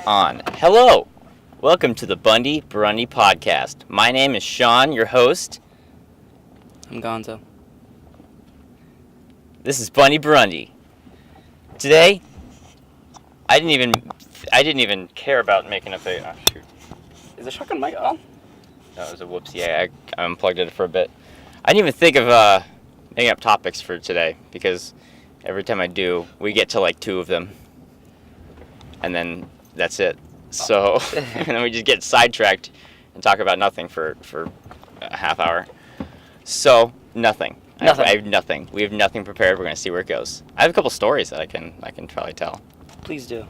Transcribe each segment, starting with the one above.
on. Hello! Welcome to the Bundy Burundi podcast. My name is Sean, your host. I'm Gonzo. This is Bundy Burundi. Today, I didn't even care about making up a... Oh, shoot. Is the shotgun mic on? No, it was a whoopsie. I unplugged it for a bit. I didn't even think of making up topics for today, because every time I do, we get to like 2 of them. And then that's it. So, and then we just get sidetracked and talk about nothing for a half hour. So, nothing. I have nothing. We have nothing prepared. We're going to see where it goes. I have a couple stories that I can probably tell. Please do.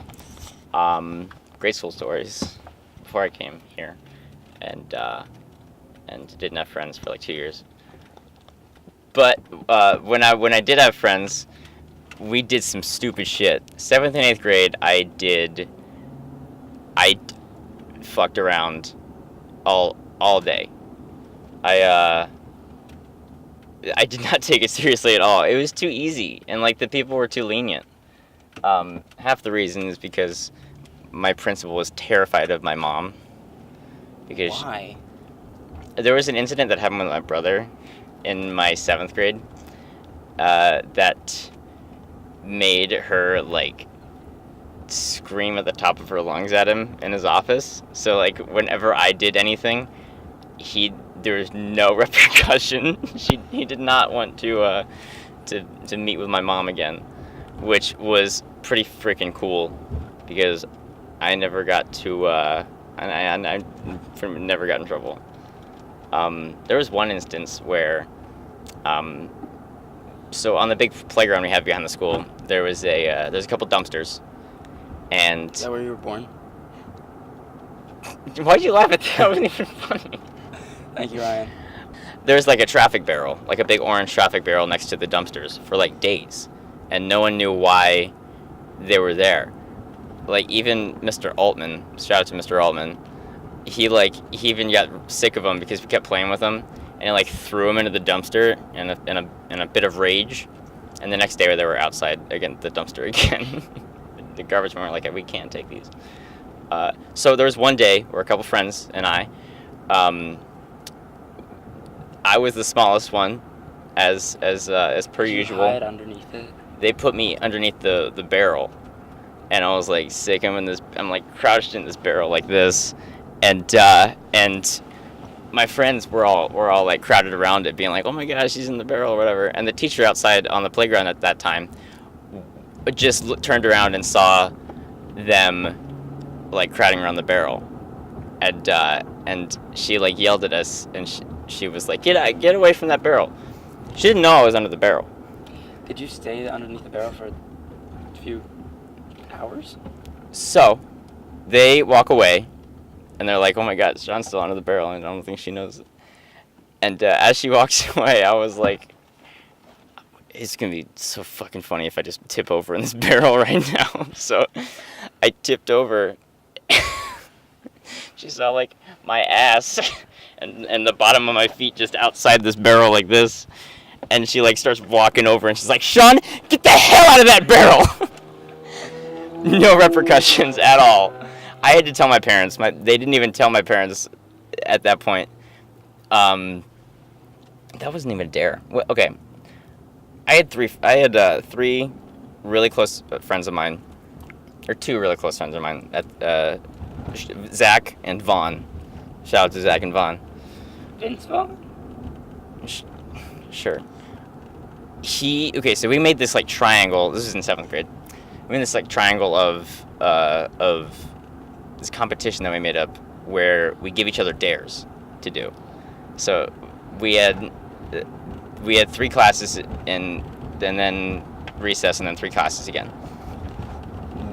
Grade school stories before I came here, and didn't have friends for like 2 years. But when I did have friends, we did some stupid shit. 7th and 8th grade, I fucked around all day. I did not take it seriously at all. It was too easy, and like the people were too lenient. Half the reason is because my principal was terrified of my mom. Because why? There was an incident that happened with my brother in my 7th grade that made her like scream at the top of her lungs at him in his office. So like whenever I did anything, there was no repercussion. He did not want to meet with my mom again, which was pretty freaking cool because I never got to I never got in trouble. There was one instance where so on the big playground we have behind the school, there's a couple dumpsters. And is that where you were born? Why'd you laugh at that? That wasn't even funny. Thank you, Ryan. There's like a traffic barrel, like a big orange traffic barrel next to the dumpsters for like days. And no one knew why they were there. Like even Mr. Altman, shout out to Mr. Altman, he even got sick of them because we kept playing with them. And he like threw them into the dumpster in a bit of rage. And the next day they were outside again, the dumpster again. The garbage men were like, we can't take these. So there was one day where a couple friends and I was the smallest one, as per usual. Hide underneath it. They put me underneath the barrel, and I was like sick. I'm like crouched in this barrel like this, and my friends were all like crowded around it, being like, oh my gosh, she's in the barrel or whatever. And the teacher outside on the playground at that time just turned around and saw them like crowding around the barrel, and she like yelled at us, and she was like, get away from that barrel. She didn't know I was under the barrel. Did you stay underneath the barrel for a few hours? So they walk away, and they're like, oh my god, Sean's still under the barrel, and I don't think she knows it. And as she walks away, I was like, it's going to be so fucking funny if I just tip over in this barrel right now. So I tipped over. She saw like my ass and the bottom of my feet just outside this barrel like this. And she like starts walking over and she's like, Sean, get the hell out of that barrel. No repercussions at all. I had to tell my parents. They didn't even tell my parents at that point. That wasn't even a dare. Well, okay. I had three really close friends of mine, or 2 really close friends of mine, Zach and Vaughn. Shout out to Zach and Vaughn. Vince Vaughn? Sure. So we made this like triangle. This is in 7th grade. We made this like triangle of this competition that we made up where we give each other dares to do. So we had 3 classes and then recess, and then 3 classes again.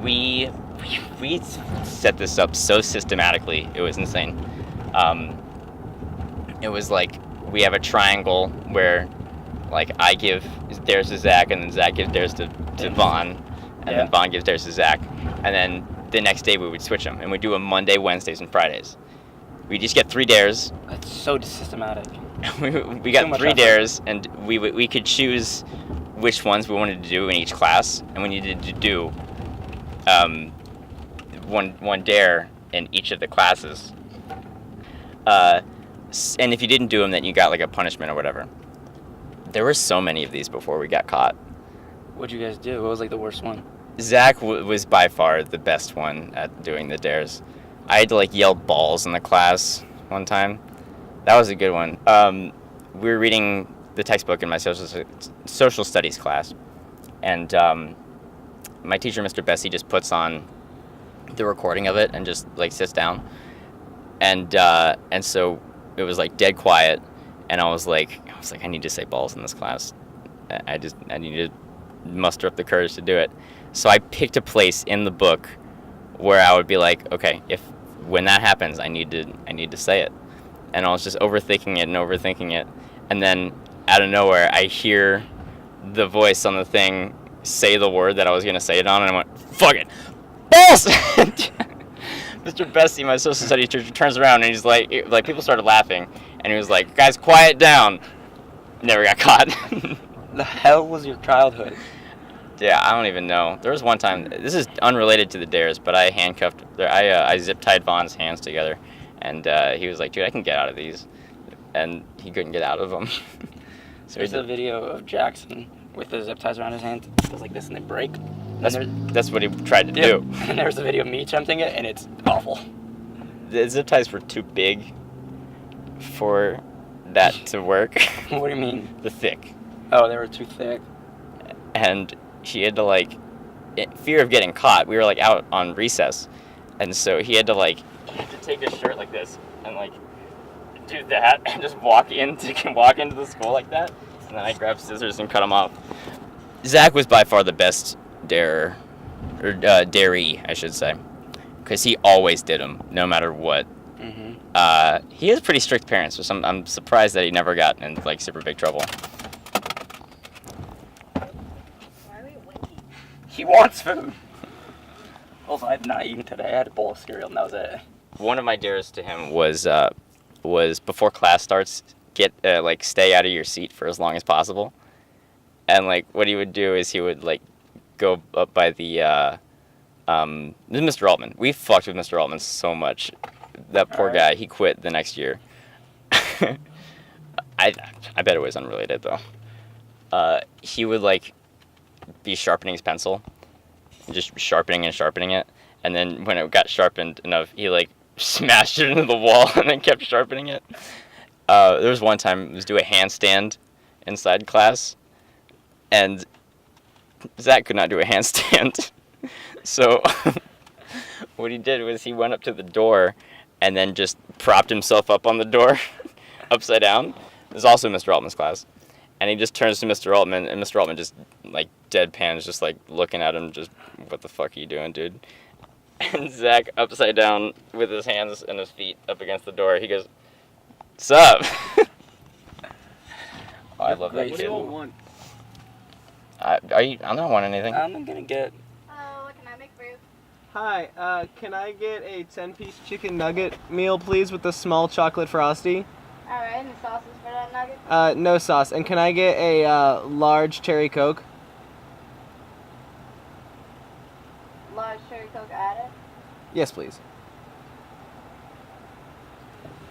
We set this up so systematically, it was insane. It was like we have a triangle where like I give dares to Zach, and then Zach gives dares to Vaughn, and then Vaughn gives dares to Zach, and then the next day we would switch them, and we do them Monday, Wednesdays, and Fridays. We just get 3 dares. That's so systematic. we got 3 dares, and we could choose which ones we wanted to do in each class, and we needed to do one dare in each of the classes. And if you didn't do them, then you got like a punishment or whatever. There were so many of these before we got caught. What'd you guys do? What was like the worst one? Zach was by far the best one at doing the dares. I had to like yell balls in the class one time. That was a good one. We were reading the textbook in my social studies class, and my teacher, Mr. Bessie, just puts on the recording of it and just like sits down, and so it was like dead quiet, and I was like I need to say balls in this class. I need to muster up the courage to do it. So I picked a place in the book where I would be like, okay, when that happens, I need to say it. And I was just overthinking it, and then out of nowhere, I hear the voice on the thing say the word that I was gonna say it on, and I went, "Fuck it, balls!" Mr. Bessie, my social studies teacher, turns around and he's like people started laughing, and he was like, "Guys, quiet down." Never got caught. The hell was your childhood? Yeah, I don't even know. There was one time. This is unrelated to the dares, but I zip tied Vaughn's hands together, and he was like, "Dude, I can get out of these," and he couldn't get out of them. So there's a video of Jackson with the zip ties around his hands. It goes like this, and they break. That's what he tried to do. And there's a video of me attempting it, and it's awful. The zip ties were too big for that to work. What do you mean? The thick. Oh, they were too thick. And he had to fear of getting caught. We were like out on recess, and so he had to take his shirt like this and do that and just walk into the school like that. And then I grabbed scissors and cut him off. Zach was by far the best daree, I should say, because he always did them no matter what. Mm-hmm. He has pretty strict parents, so I'm surprised that he never got in super big trouble. He wants food. Also, I had not eaten today. I had a bowl of cereal, and that was it. One of my dares to him was before class starts, stay out of your seat for as long as possible. And what he would do is he would go up by the Mr. Altman. We fucked with Mr. Altman so much. That poor guy, he quit the next year. I bet it was unrelated though. He would be sharpening his pencil, just sharpening it, and then when it got sharpened enough, he smashed it into the wall and then kept sharpening it. There was one time he was doing a handstand inside class, and Zach could not do a handstand. So what he did was he went up to the door and then just propped himself up on the door upside down. There's also Mr. Altman's class. And he just turns to Mr. Altman, and Mr. Altman just, deadpans, just, looking at him, just, "What the fuck are you doing, dude?" And Zach, upside down, with his hands and his feet up against the door, he goes, "Sup?" Oh, I love that kid. What do you want? I don't want anything. I'm gonna get... What can I make for you? Hi, can I get a 10-piece chicken nugget meal, please, with a small chocolate frosty? Alright, any sauces for that nugget? No sauce. And can I get a large cherry Coke? Large cherry Coke added? Yes, please.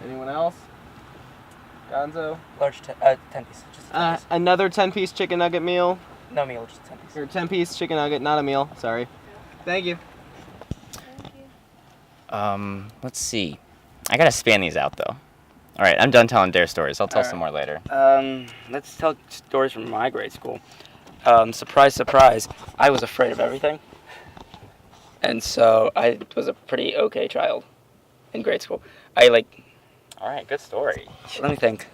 Anyone else? Gonzo? Large 10 piece. Just a 10 piece. Another 10-piece chicken nugget meal? No meal, just 10 piece. Or 10-piece chicken nugget, not a meal. Sorry. Thank you. Thank you. Let's see. I gotta span these out, though. All right, I'm done telling dare stories. I'll tell some more later. Let's tell stories from my grade school. Surprise, surprise, I was afraid of everything. And so I was a pretty okay child in grade school. All right, good story. Let me think.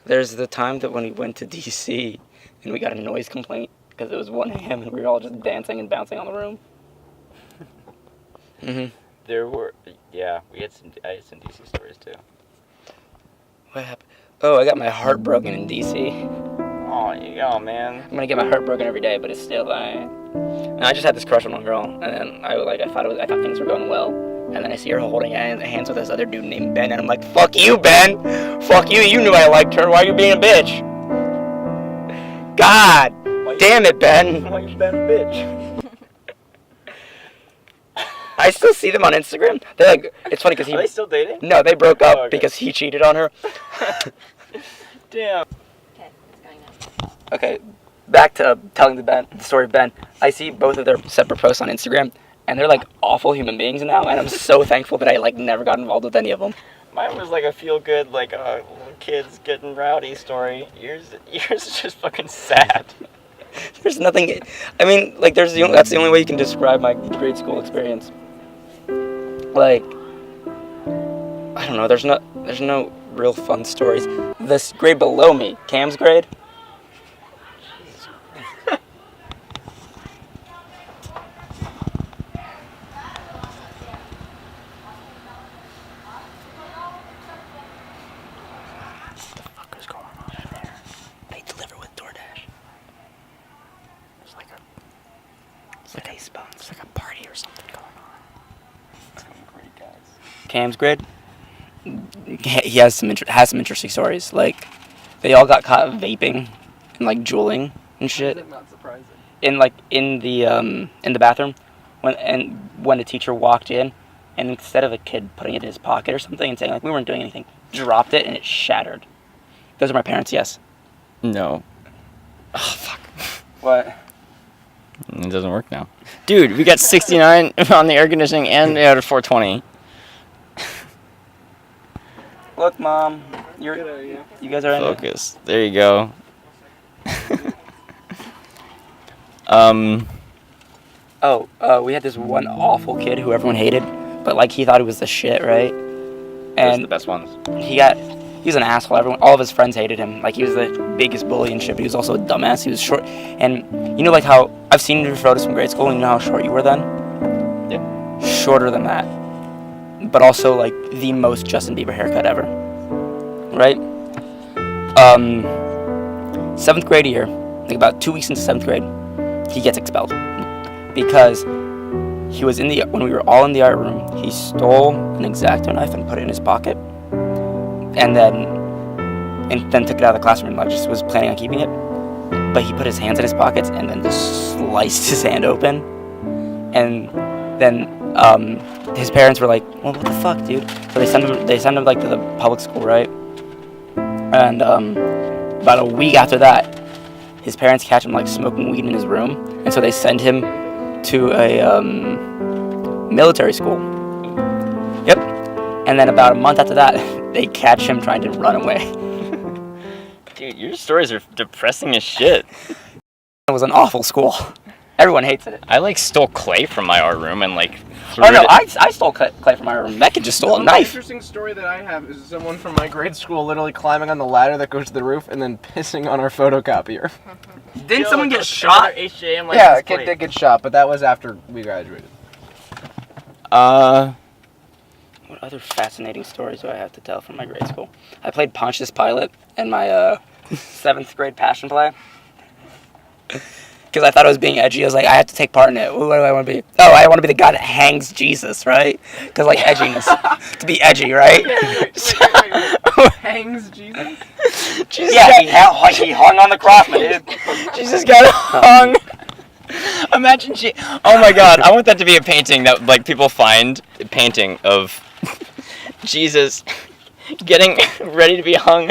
There's the time that when we went to D.C. and we got a noise complaint because it was 1 a.m. and we were all just dancing and bouncing on the room. Mm-hmm. I had some DC stories too. What happened? Oh, I got my heart broken in D.C. Oh, you go, man. I'm gonna get my heart broken every day, but it's still And I just had this crush on one girl, and then I thought things were going well, and then I see her holding hands with this other dude named Ben, and I'm like, "Fuck you, Ben! Fuck you! You knew I liked her. Why are you being a bitch? God damn it, Ben! Why you Ben, bitch?" I still see them on Instagram. They're like, it's funny because Are they still dating? No, they broke up Oh, okay. because he cheated on her. Damn. Okay, it's going on. Okay, back to telling the story of Ben. I see both of their separate posts on Instagram, and they're like awful human beings now, and I'm so thankful that I like never got involved with any of them. Mine was like a feel good, like kids getting rowdy story. Yours is just fucking sad. There's nothing. I mean, like that's the only way you can describe my grade school experience. Like, I don't know. There's no real fun stories. This grade below me, Cam's grade. It's like a party or something going on. Great guys. Cam's grade, he has some interesting stories. Like, they all got caught vaping and like juuling and shit. Not surprising. In the bathroom, when the teacher walked in, and instead of a kid putting it in his pocket or something and saying like we weren't doing anything, dropped it and it shattered. Those are my parents. Yes. No. Oh fuck. What? It doesn't work now. Dude, we got 69 on the air conditioning and out of 420. Look, Mom, you guys are in it. Focus. There you go. We had this one awful kid who everyone hated, but like he thought he was the shit, right? Those are And the best ones. he was an asshole. All of his friends hated him. Like, he was the biggest bully and shit, but he was also a dumbass. He was short. And you know, like how I've seen your photos from grade school, and you know how short you were then? Yep. Shorter than that. But also, like, the most Justin Bieber haircut ever. Right? 7th grade year, like about 2 weeks into 7th grade, he gets expelled. Because when we were all in the art room, he stole an X-Acto knife and put it in his pocket. And then took it out of the classroom and like just was planning on keeping it. But he put his hands in his pockets and then just sliced his hand open. And then his parents were like, well, what the fuck, dude? So they send him like to the public school, right? And about a week after that, his parents catch him like smoking weed in his room. And so they send him to a military school. Yep. And then about a month after that, they catch him trying to run away. Dude, your stories are depressing as shit. It was an awful school. Everyone hates it. I like stole clay from my art room and like Oh no, I stole clay from my room. That kid just stole a The knife. interesting story that I have is someone from my grade school literally climbing on the ladder that goes to the roof and then pissing on our photocopier. Didn't someone get shot? HJM Yeah, a kid did get shot, but that was after we graduated. What other fascinating stories do I have to tell from my grade school? I played Pontius Pilate in my 7th grade passion play. Because I thought I was being edgy. I was like, I have to take part in it. What do I want to be? Oh, I want to be the guy that hangs Jesus, right? Because, like, edginess. To be edgy, right? Wait. Hangs Jesus? Jesus Yeah, he hung on the cross, man. Jesus got hung. Imagine oh my god, I want that to be a painting that like people find a painting of Jesus getting ready to be hung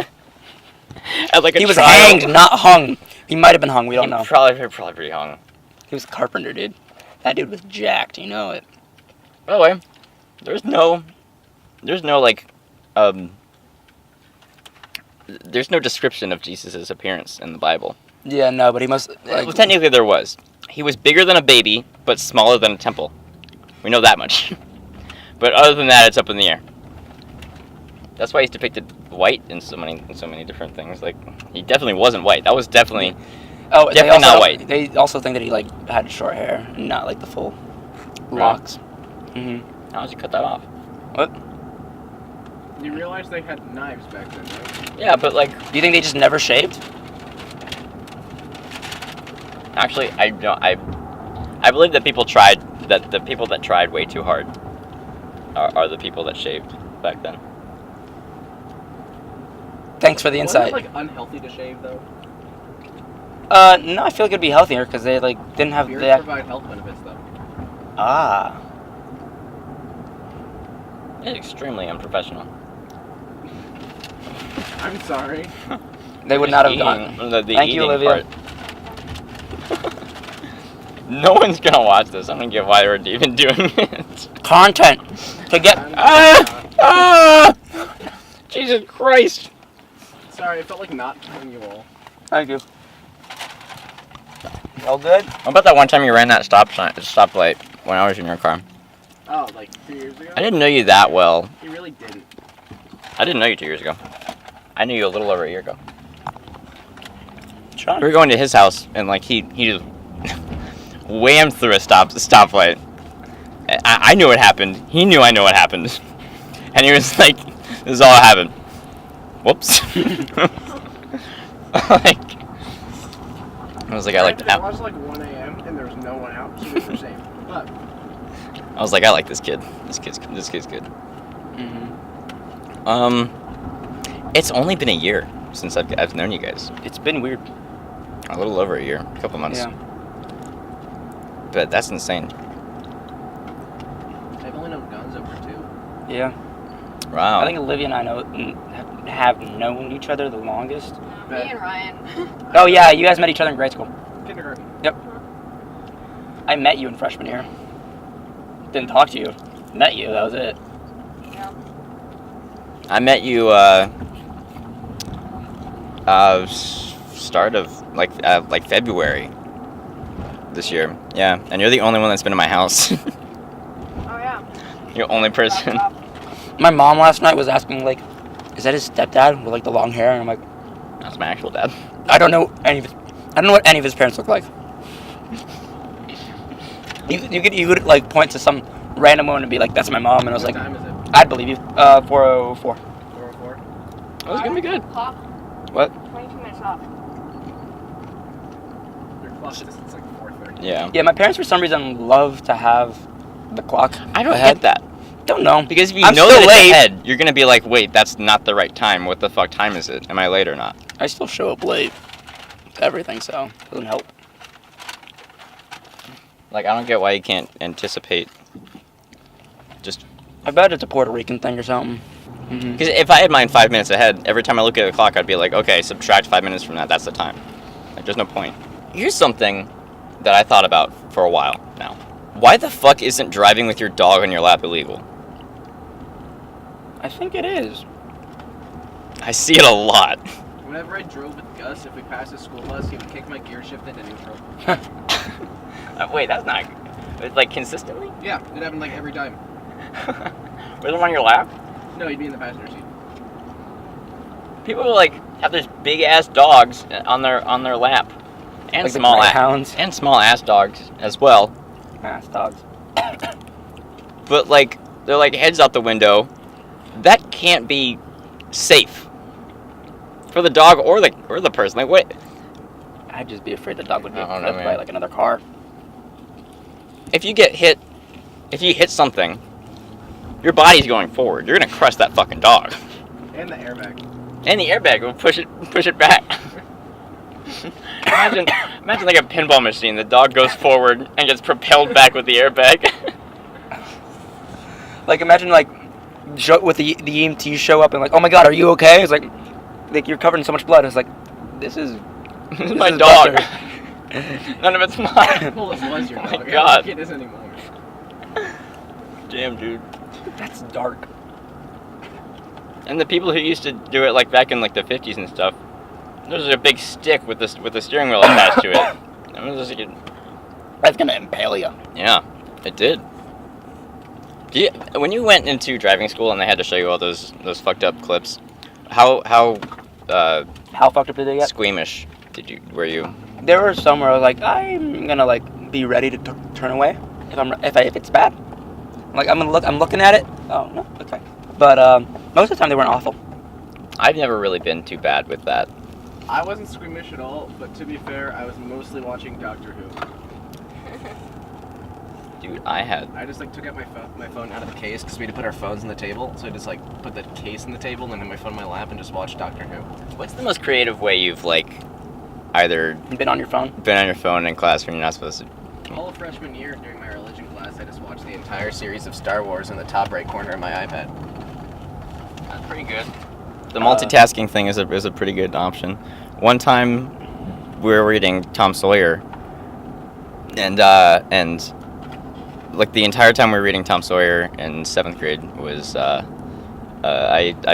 at like a He was trial. hanged, not hung. He might have been hung, we don't know. Probably pretty hung. He was a carpenter, dude. That dude was jacked, you know it. By the way, there's no like there's no description of Jesus' appearance in the Bible. Yeah, no, but he must... Well, technically there was. He was bigger than a baby, but smaller than a temple. We know that much. But other than that, it's up in the air. That's why he's depicted white in so many different things. Like, he definitely wasn't white. That was definitely definitely not white. They also think that he, like, had short hair, and not, like, the full locks. Mm-hmm. How did you cut that off? What? You realize they had knives back then, right? Yeah, but like, Do you think they just never shaved? actually, I don't. I believe that people tried. That the people that tried way too hard are the people that shaved back then. Thanks for the Wasn't insight. it, like, unhealthy to shave, though? No, I feel like it'd be healthier, because they, like, didn't have Beards the... provide health benefits, though. Ah. It's extremely unprofessional. I'm sorry. They would not have done. The Thank you, eating Olivia. part. No one's gonna watch this. I don't get why we're even doing it. Content to get. Jesus Christ. Sorry, I felt like not telling you all. Thank you. All good? What about that one time you ran that stoplight when I was in your car? Oh, like 2 years ago? I didn't know you that well. You really didn't. I didn't know you 2 years ago. I knew you a little over a year ago. Sean. We were going to his house, and like he just whammed through a stoplight. I knew what happened. He knew I knew what happened, and he was like, "This is all that happened." Whoops. Like, I was like, It was like 1 a.m. and there was no one out, so we were safe. But I was like, I like this kid. This kid's good. It's only been a year since I've known you guys. It's been weird. A little over a year, a couple months. Yeah. But that's insane. I've only known Gonzo for 2. Yeah. Wow. I think Olivia and I have known each other the longest. Me and Ryan. Oh yeah, you guys met each other in grade school. Kindergarten. Yep. I met you in freshman year. Didn't talk to you. Met you. That was it. Yeah. I met you start of like February this year. Yeah, and you're the only one that's been in my house. Oh yeah. You're the only person. My mom last night was asking like, "Is that his stepdad with like the long hair?" And I'm like, That's my actual dad. I don't know any of his. I don't know what any of his parents look like. You could like point to some random one and be like, "That's my mom," and I was What like, time is it? "I'd believe you." 4:04. 4:04? That was gonna be good. Clock. What? 22 minutes off. Your clock says it's like 4:30. Yeah. Yeah, my parents for some reason love to have the clock. I don't ahead. get that. Don't know. Because if you I'm know still that it's late. ahead, you're gonna be like, wait, that's not the right time. What the fuck time is it? Am I late or not? I still show up late. To everything, so doesn't help. Like, I don't get why you can't anticipate. Just I bet it's a Puerto Rican thing or something. Mm-hmm. because if I had mine 5 minutes ahead, every time I look at the clock, I'd be like, okay, subtract 5 minutes from that. That's the time. Like, there's no point. Here's something that I thought about for a while now. Why the fuck isn't driving with your dog on your lap illegal? I think it is. I see it a lot. Whenever I drove with Gus, if we passed a school bus, he would kick my gear shift into neutral. Wait, that's not. It's like consistently? Yeah, it happened like every time. With them on your lap? No, he'd be in the passenger seat. People like have these big ass dogs on their lap, and Like the small greyhounds. and small ass dogs as well. Ass dogs. But like they're like heads out the window. That can't be safe for the dog or the person. Like what? I'd just be afraid the dog would get I don't know, clipped by man. like another car. If you get hit, if you hit something, your body's going forward. You're gonna crush that fucking dog, And the airbag. and the airbag will push it back. Imagine like a pinball machine. The dog goes forward and gets propelled back with the airbag. Like imagine like with the EMTs show up and like, oh my god, are you okay? It's like you're covered in so much blood. It's like this is My is dog. Buster. None of it's mine. Well, it was your Oh my dog. I don't God. think it is anymore. Damn, dude. That's dark. And the people who used to do it like back in like the 50s and stuff, there's a big stick with the steering wheel attached to it. And it was just like, That's gonna impale you. yeah, it did. When you went into driving school and they had to show you all those fucked up clips, how How fucked up did they get? squeamish were you? There were some where I was like, I'm gonna like be ready to turn away if it's bad. Like I'm looking at it. Oh no, okay. But most of the time they weren't awful. I've never really been too bad with that. I wasn't squeamish at all, but to be fair, I was mostly watching Doctor Who. Dude, I just like took out my phone out of the case because we had to put our phones on the table. So I just like put the case on the table and then had my phone in my lap and just watched Doctor Who. What's the most creative way you've like either Been on your phone. been on your phone in class when you're not supposed to? All of freshman year during my religion class, I just watched the entire series of Star Wars in the top right corner of my iPad. That's pretty good. The multitasking thing is a pretty good option. One time, we were reading Tom Sawyer, and like the entire time we were reading Tom Sawyer in 7th grade was I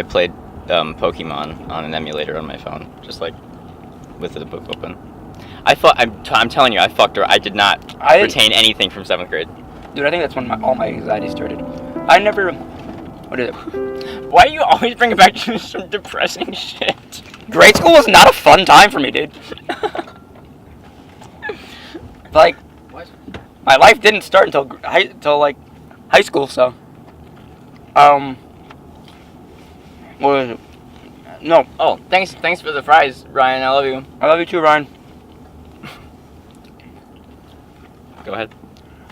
played Pokemon on an emulator on my phone, just like with the book open. I'm telling you, I fucked her. I did not retain anything from 7th grade. Dude, I think that's when all my anxiety started. I never. What is it? Why do you always bring it back to some depressing shit? Grade school was not a fun time for me, dude. Like, my life didn't start until high school. So, what is it? No. Oh, thanks for the fries, Ryan. I love you. I love you too, Ryan. Go ahead.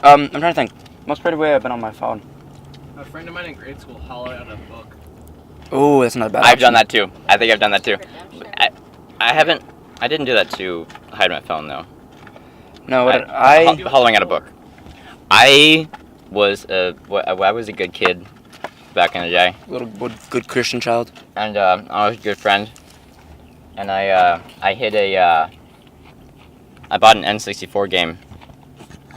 I'm trying to think. Most creative way I've been on my phone. A friend of mine in grade school hollowed out a book. Oh, that's not a bad. I've done that too. I think I've done that too. I haven't. I didn't do that to hide my phone though. No, hollowing out a book. I was a good kid back in the day. Little good Christian child. And I was a good friend. And I hid I bought an N64 game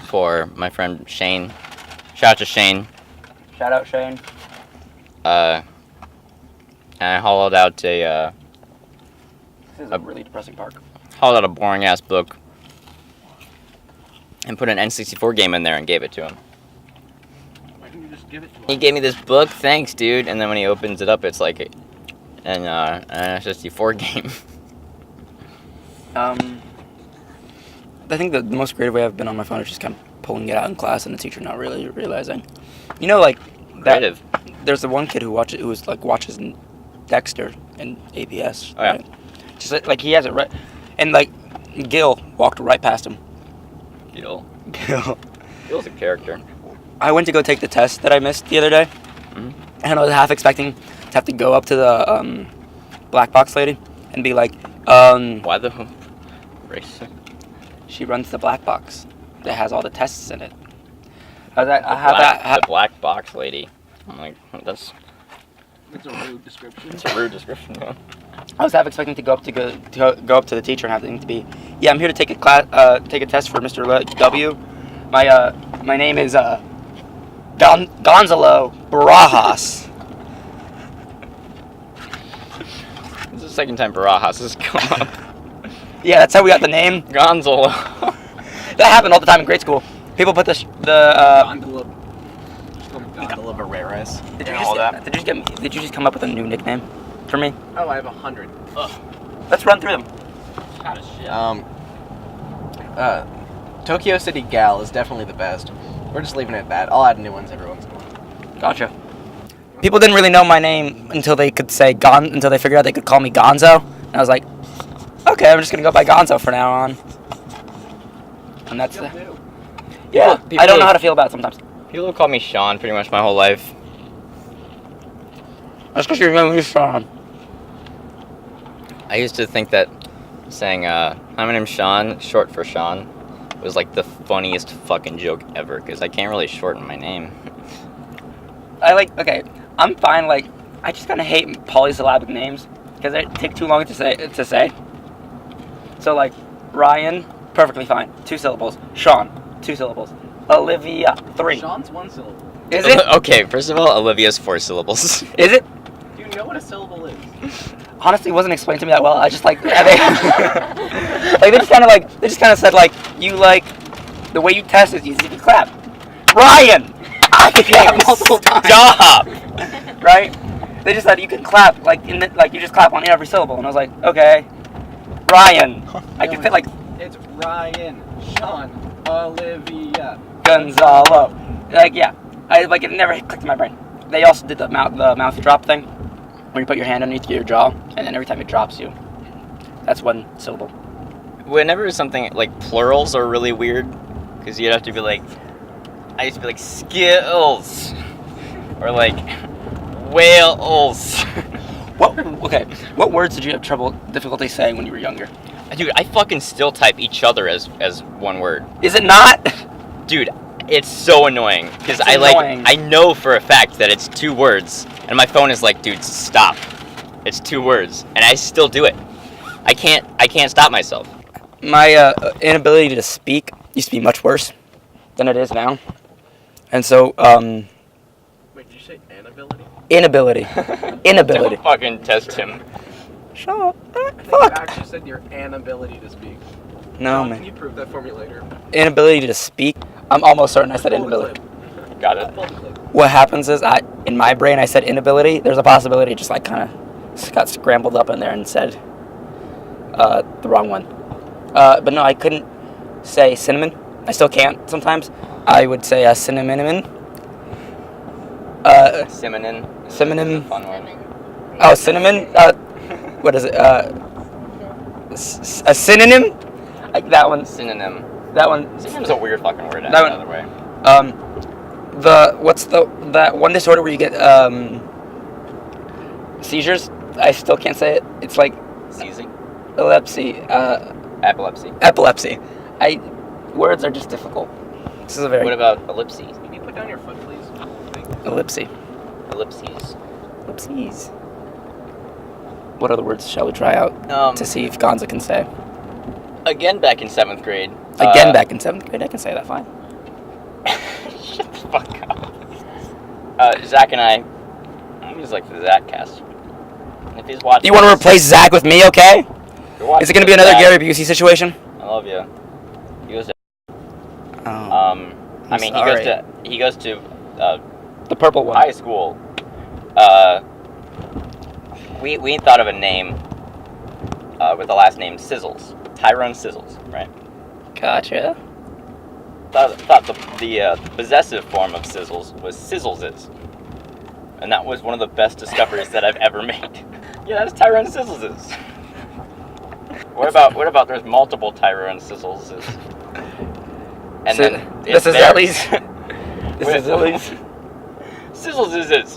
for my friend Shane. Shout out to Shane. Shout out Shane. And I hollowed out This is a really depressing park. Hollowed out a boring ass book and put an N64 game in there and gave it to him. Why didn't you just give it to him? He gave me this book, thanks, dude. And then when he opens it up, it's like an N64 game. I think the most creative way I've been on my phone is just kind of pulling it out in class and the teacher not really realizing. You know, like that. Creative. There's the one kid who watches Dexter in APS. Oh yeah. Right? Just like he has it right, and like Gil walked right past him. Gil. Gil. Gil's a character. I went to go take the test that I missed the other day, and I was half expecting to have to go up to the black box lady and be like, Why the race? She runs the black box that has all the tests in it. The black box lady. I'm like, that's a rude description. a rude description. Yeah. I was half expecting to go up to the teacher and have to be, yeah, I'm here to take a take a test for Mr. W. My name is Gonzalo Barajas. This is the second time Barajas has come up. Yeah, that's how we got the name. Gonzalo. That happened all the time in grade school. People put Gondola. Just call me Gondola Barreras. Did you just come up with a new nickname for me? Oh, I have 100. Let's run through them. Hot as shit. Tokyo City Gal is definitely the best. We're just leaving it at that. I'll add new ones every once in a while. Gotcha. People didn't really know my name until they could say until they figured out they could call me Gonzo. And I was like, okay, I'm just gonna go by Gonzo from now on. And that's yeah. People I don't know how to feel about it sometimes. People have called me Sean pretty much my whole life. That's because you remember me, Sean. I used to think that saying, hi, my name's Sean, short for Sean, was like the funniest fucking joke ever, because I can't really shorten my name. Okay, I'm fine, I just kind of hate polysyllabic names, because they take too long to say. So, Ryan, perfectly fine, 2 syllables. Sean, 2 syllables. Olivia, 3. Sean's 1 syllable. Is it? Okay, first of all, Olivia's 4 syllables. Is it? Do you know what a syllable is? Honestly, it wasn't explained to me that well. I just they just kind of said you the way you test is you clap. Ryan, I clap multiple times. Stop! Right? They just said you can clap you just clap on every syllable, and I was like, okay. Ryan, I can fit It's Ryan, Sean, Olivia, Gonzalo. Yeah, it never clicked in my brain. They also did the mouth drop thing, where you put your hand underneath your jaw, and then every time it drops you, that's 1 syllable. Whenever something, plurals are really weird, because you'd have to be I used to be skills, or whales. What words did you have difficulty saying when you were younger? Dude, I fucking still type each other as one word. Is it not? Dude, It's so annoying because It's I annoying. I know for a fact that it's 2 words, and my phone is like, dude, stop. It's 2 words, and I still do it. I can't stop myself. My inability to speak used to be much worse than it is now, and so Wait, did you say inability? inability. Don't fucking test him. Shut up. I think Fuck. you actually said your inability to speak. No, John, man. Can you prove that for me later? Inability to speak. I'm almost certain I said Pull the inability. clip. Got it. Pull the clip. What happens is, in my brain, I said inability. There's a possibility it just like kind of got scrambled up in there and said the wrong one. But no, I couldn't say cinnamon. I still can't sometimes. I would say cinnamon. Cinnamon. Cinnamon. Is a fun one. Oh, cinnamon. What is it? A synonym? Like that one. Synonym. That one. Synonym's a weird fucking word. That one- Another way. That one disorder where you get seizures? I still can't say it. It's like Seizing. epilepsy. Epilepsy. Words are just difficult. This is a very What about ellipses? Can you put down your foot, please? Thank you. ellipsy. Ellipses. Ellipses. What other words shall we try out to see if Gonza can say? Again, back in 7th grade. Again, back in 7th grade, I can say that fine. Shut the fuck up. Zach and I. He's like the Zach cast. If he's watching. Do you want to replace Zach with me, okay? Is it going to be another Zach, Gary Busey situation? I love you. He goes to. Oh, I mean, sorry. he goes to The purple one. high school. We thought of a name with the last name Sizzles. Tyrone Sizzles, right? Gotcha. Thought the possessive form of Sizzles was Sizzleses. And that was one of the best discoveries that I've ever made. Yeah, that's Tyrone Sizzleses. What about there's multiple Tyrone Sizzleses? And So, then this is theirs. Ellie's. This is Ellie's. Sizzleses.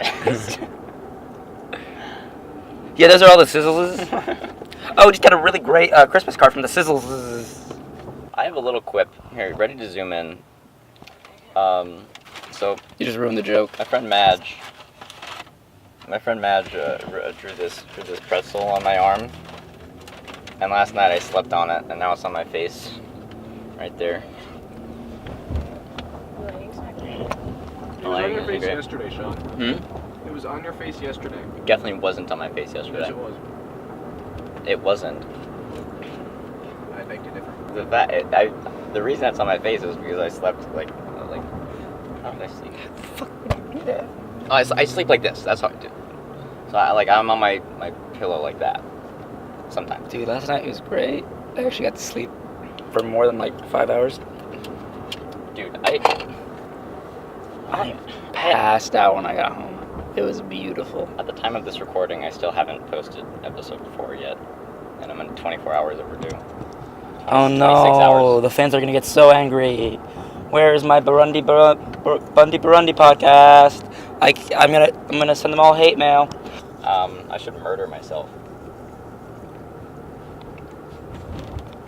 Yeah, those are all the Sizzles. Oh, we just got a really great Christmas card from the Sizzles. I have a little quip here. Ready to zoom in? So You just ruined the joke. my friend Madge drew this pretzel on my arm, and last night I slept on it, and now it's on my face, right there. It was on your face yesterday, Sean. Hmm? It was on your face yesterday. Definitely wasn't on my face yesterday. Yes, it was. It wasn't. I beg to differ. The reason it's on my face is because I slept like how did I sleep? Oh, I sleep like this. That's how I do. So I'm on my pillow like that. Sometimes. Dude, last night was great. I actually got to sleep for more than like 5 hours. Dude, I Passed out when I got home. It was beautiful. at the time of this recording, I still haven't posted episode 4 yet, and I'm 24 hours overdue. Oh 26 no, hours. the fans are gonna get so angry. Where is my Bundy Burundi podcast? I'm gonna send them all hate mail. I should murder myself.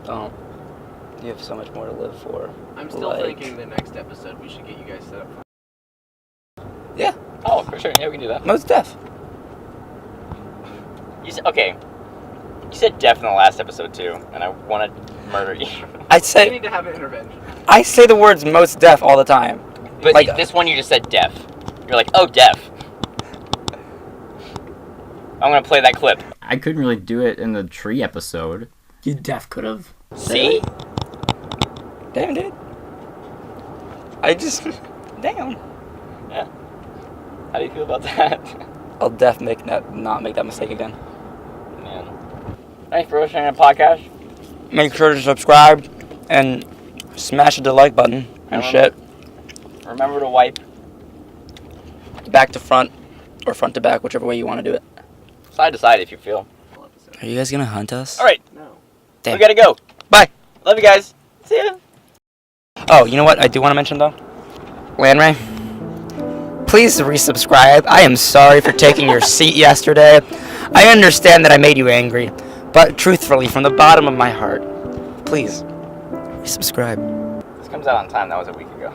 Don't. You have so much more to live for. I'm still Like- thinking the next episode we should get you guys set up. Yeah, Oh, for sure. Yeah, we can do that. most deaf. You said deaf in the last episode too, and I want to murder you. I We say need to have an intervention. I say the words most deaf all the time. But Like- this one you just said deaf. You're like, oh, deaf. I'm gonna play that clip. I couldn't really do it in the tree episode. You deaf could have. See? Damn, dude. I just damn. Yeah. How do you feel about that? I'll not make that mistake again. Man. Thanks for listening to the podcast. Make sure to subscribe and smash the like button and shit. Remember to wipe. Back to front or front to back, whichever way you want to do it. Side to side if you feel. Are you guys gonna hunt us? Alright, No. Damn. we gotta go. Bye. Love you guys. See ya. Oh, you know what I do want to mention though? Landray, please resubscribe. I am sorry for taking your seat yesterday. I understand that I made you angry, but truthfully, from the bottom of my heart, please resubscribe. This comes out on time. That was a week ago.